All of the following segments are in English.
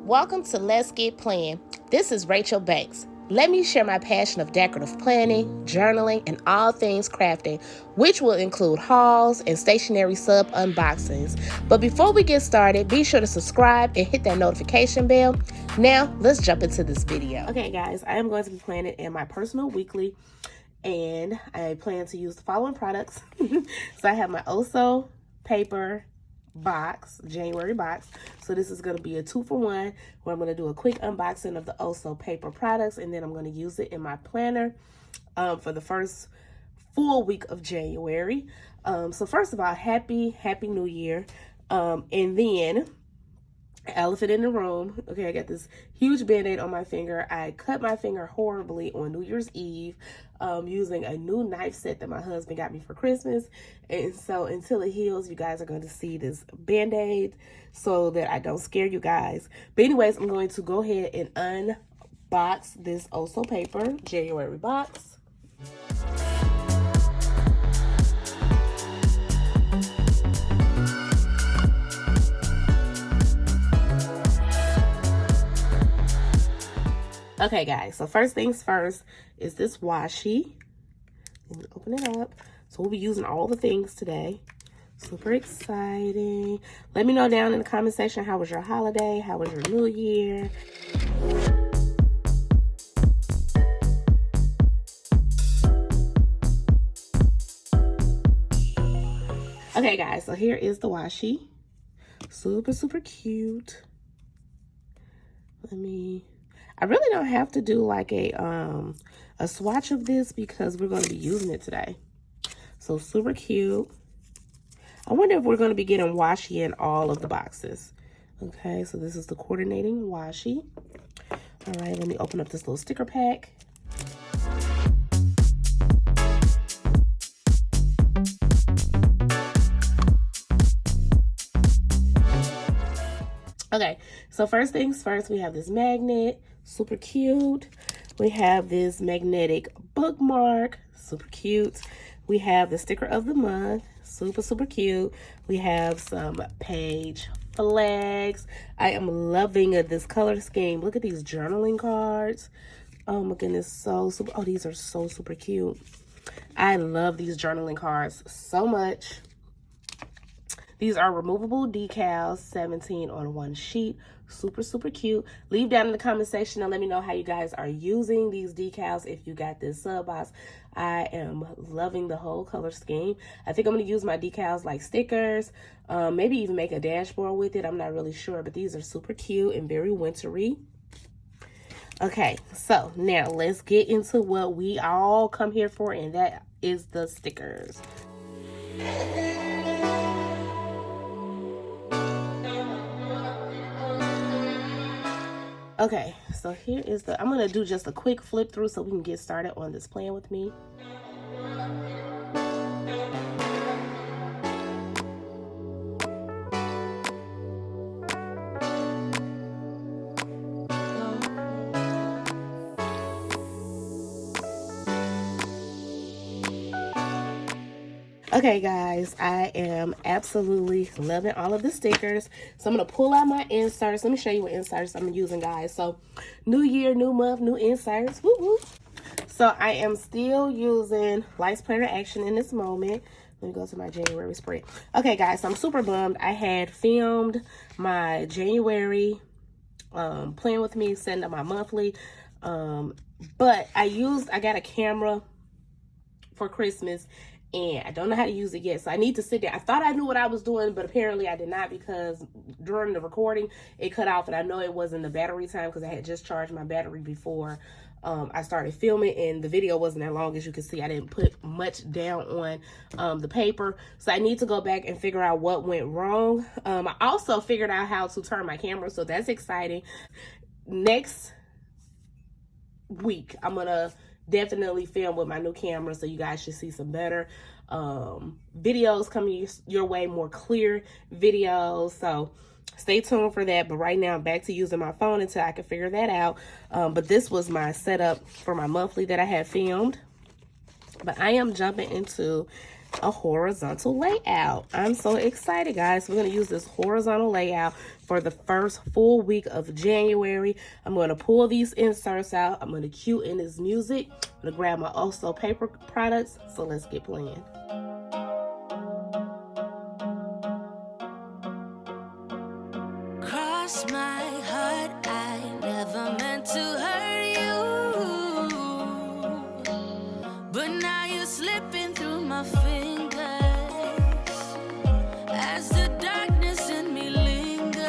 Welcome to Let's Get Planned. This is Rachel Banks. Let me share my passion of decorative planning, journaling, and all things crafting, which will include hauls and stationery sub unboxings. But before we get started, be sure to subscribe and hit that notification bell. Now, let's jump into this video. Okay, guys, I am going to be planning in my personal weekly, and I plan to use the following products. So I have my Oso paper box, January box. So this is going to be a 2-for-1 where I'm going to do a quick unboxing of the Oso paper products, and then I'm going to use it in my planner for the first full week of January. So first of all, happy New Year. And then elephant in the room. Okay, I got this huge band-aid on my finger. I cut my finger horribly on New Year's Eve using a new knife set that my husband got me for Christmas. And so until it heals, you guys are going to see this band-aid so that I don't scare you guys. But anyways, I'm going to go ahead and unbox this Oso paper January box. Okay, guys, so first things first is this washi. Let me open it up. So we'll be using all the things today. Super exciting. Let me know down in the comment section, how was your holiday? How was your new year? Okay, guys, so here is the washi. Super cute. I really don't have to do like a swatch of this because we're going to be using it today. So super cute. I wonder if we're going to be getting washi in all of the boxes. Okay, so this is the coordinating washi. All right, let me open up this little sticker pack. Okay, so first things first, we have this magnet, super cute. We have this magnetic bookmark, super cute. We have the sticker of the month, super cute. We have some page flags. I am loving this color scheme. Look at these journaling cards. Oh my goodness, so super. Oh, these are so super cute. I love these journaling cards so much. These are removable decals, 17 on one sheet. Super cute. Leave down in the comment section and let me know how you guys are using these decals if you got this sub box. I am loving the whole color scheme. I think I'm going to use my decals like stickers, maybe even make a dashboard with it. I'm not really sure, but these are super cute and very wintry. Okay, so now let's get into what we all come here for, and that is the stickers. Okay, so here is I'm going to do just a quick flip through so we can get started on this plan with me. Okay, guys, I am absolutely loving all of the stickers. So I'm going to pull out my inserts. Let me show you what inserts I'm using, guys. So new year, new month, new inserts. Woo woo. So I am still using Lights Planner Action in this moment. Let me go to my January spread. Okay, guys, so I'm super bummed. I had filmed my January plan with me, setting up my monthly. But I got a camera for Christmas, and I don't know how to use it yet, so I need to sit there. I thought I knew what I was doing, but apparently I did not, because during the recording it cut off, and I know it wasn't the battery time because I had just charged my battery before I started filming, and the video wasn't that long. As you can see, I didn't put much down on the paper, so I need to go back and figure out what went wrong. I also figured out how to turn my camera, so that's exciting. Next week I'm gonna definitely film with my new camera, so you guys should see some better videos coming your way, more clear videos. So stay tuned for that. But right now I'm back to using my phone until I can figure that out. But this was my setup for my monthly that I had filmed. But I am jumping into a horizontal layout. I'm so excited, guys. We're going to use this horizontal layout for the first full week of January. I'm going to pull these inserts out. I'm going to cue in this music. I'm going to grab my Also paper products. So let's get planned. Cross my heart, I never meant to hurt you, but now you're slipping through my fingers as the darkness in me lingers.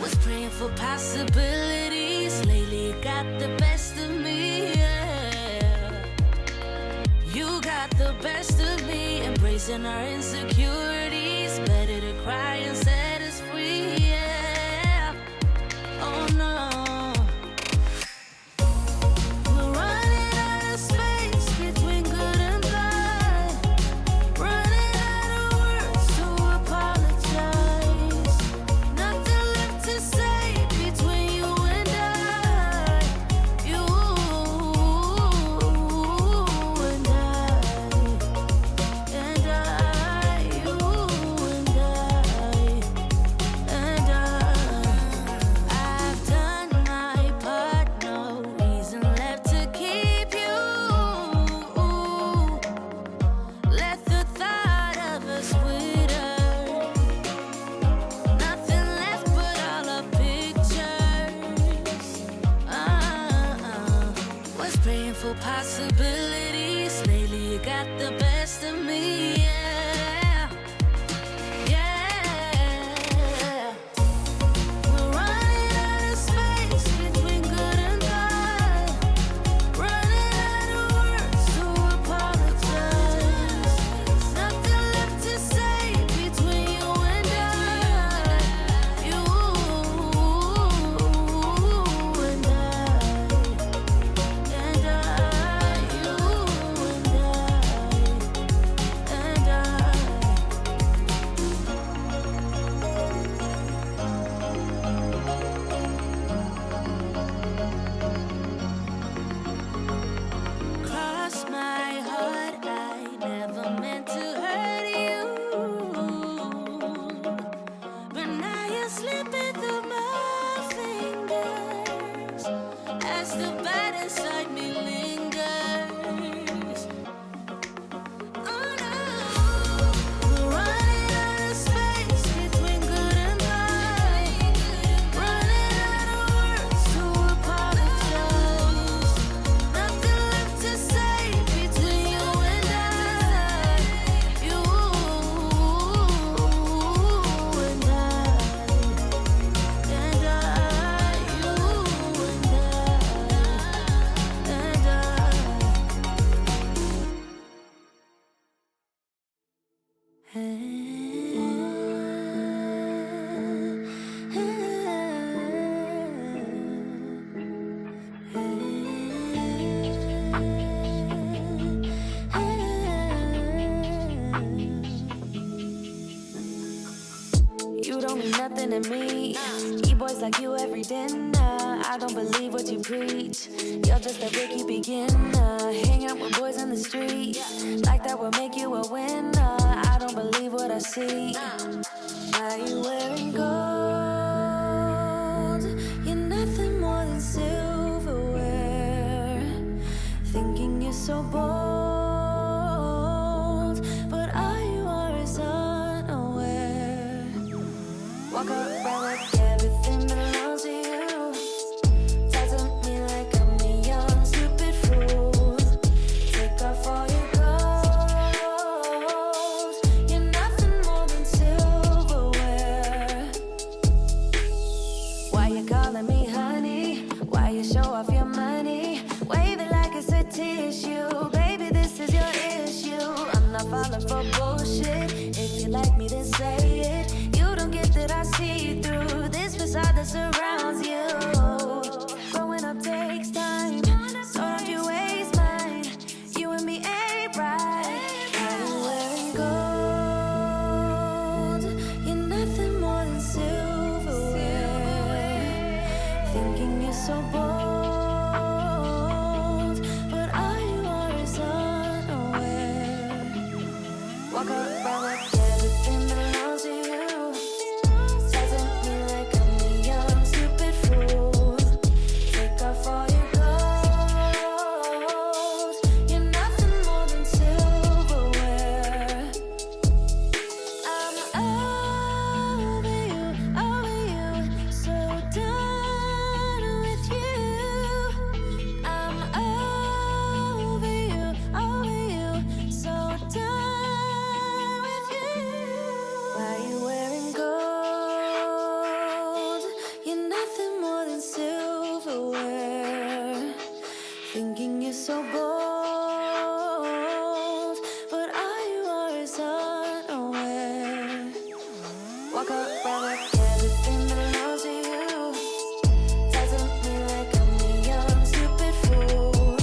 Was praying for possibilities, lately it got the best of me, yeah. You got the best of me, embracing our insecurities. Better to cry and set us free, yeah. Oh no. We're running out of space between good and bad. Running out of words to apologize. Nothing left to say between you and I. You and I. And I, you and I've done my part, no reason left to keep you. Let the thought of us wither. Nothing left but all our pictures. Was praying for possibilities, lately you got the best of me, yeah. Yeah. We're running out of space between good and bad. Running out of words to apologize. Nothing left to say between you and I. You and I. And I, you and cross my heart, I never meant to hurt you, but now you're slipping through my fingers as the bad inside me lingers. Oh no. We're running out of space between good and bad. Running out of words to apologize. Nothing left to say between you and I. You and I. And I, you and you don't mean nothing to me. Eat boys like you every dinner. I don't believe what you preach. You're just a rookie beginner. Hang out with boys in the street. Like that will make you a winner. I don't believe what I see. Why you wearing gold? You're nothing more than silverware. Thinking you're so bold, but all you are is unaware. Walk around like everything belongs to you. Talk to me like I'm a young stupid fool. Take off all your clothes. You're nothing more than silverware. Why you calling me honey? Why you show off your money? Wave it like it's a tissue. Baby, this is your issue. I'm not falling for bullshit. If you like me, then say it. You don't get that I see through this facade that surrounds you. Growing up takes time, so don't you waste mine. You and me ain't right. I'm wearing gold. You're nothing more than silverware. Thinking you're so bold, but all you are is unaware. Walk around like everything belongs brother, everything belongs to you. Talk to me like I'm a young stupid fool.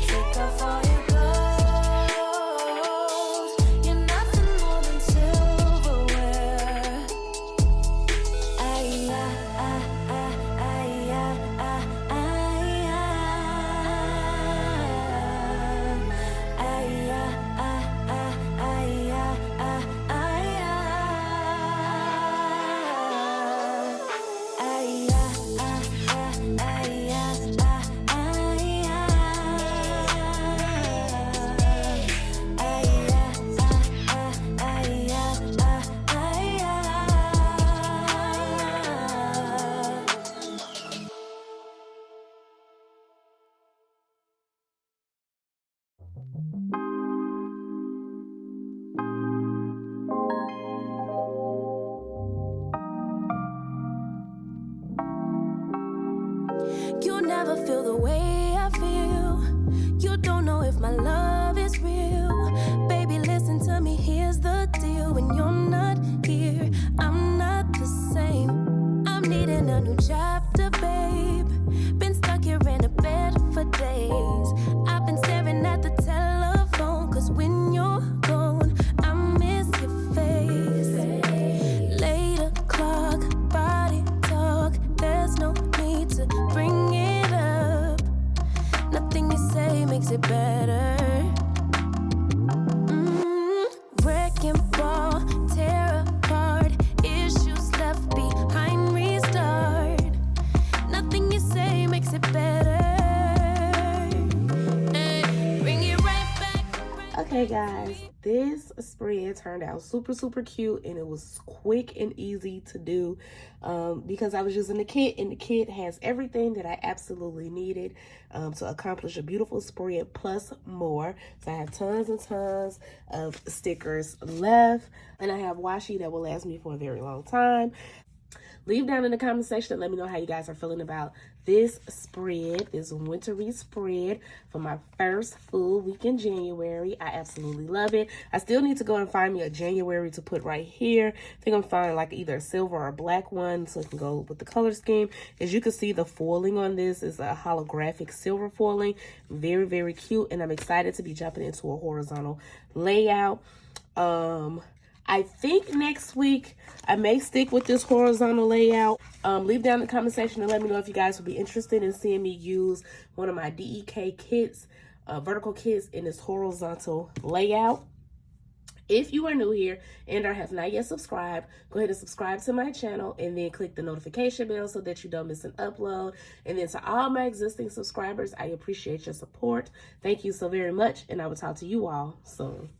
Take off all your clothes. You're nothing more than silverware. You'll never feel the way I feel. You don't know if my love is real. Baby, listen to me, here's the deal. When you're not here, I'm not the same. I'm needing a new chapter, babe. Been stuck here in a bed for days. I've been staring at the telephone, cause when you're gone, I miss your face. 8 o'clock, body talk. There's no need to bring it up. Nothing you say makes it better. Wrecking ball, tear apart. Issues left behind, restart. Nothing you say makes it better. Bring it right back. Okay guys, this spread turned out super cute, and it was quick and easy to do because I was using the kit, and the kit has everything that I absolutely needed to accomplish a beautiful spread plus more. So I have tons and tons of stickers left, and I have washi that will last me for a very long time. Leave down in the comment section and let me know how you guys are feeling about this spread, this wintry spread for my first full week in January. I absolutely love it. I still need to go and find me a January to put right here. I think I'm finding like either a silver or a black one so it can go with the color scheme. As you can see, the foiling on this is a holographic silver foiling. Very cute, and I'm excited to be jumping into a horizontal layout. I think next week I may stick with this horizontal layout. Leave down in the comment section and let me know if you guys would be interested in seeing me use one of my DEK kits, vertical kits in this horizontal layout. If you are new here and or have not yet subscribed, go ahead and subscribe to my channel and then click the notification bell so that you don't miss an upload. And then to all my existing subscribers, I appreciate your support. Thank you so very much, and I will talk to you all soon.